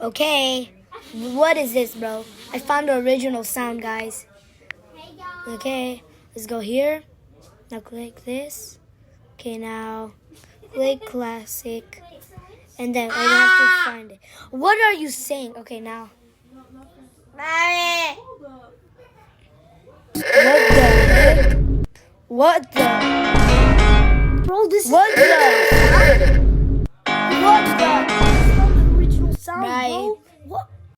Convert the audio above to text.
Okay. What is this, bro? I found the original sound, guys. Okay. Let's go here. Now click this. Okay, now click classic. And then I have to find it. What are you saying? Okay, now. What the heck? What the? Bro, this. What the?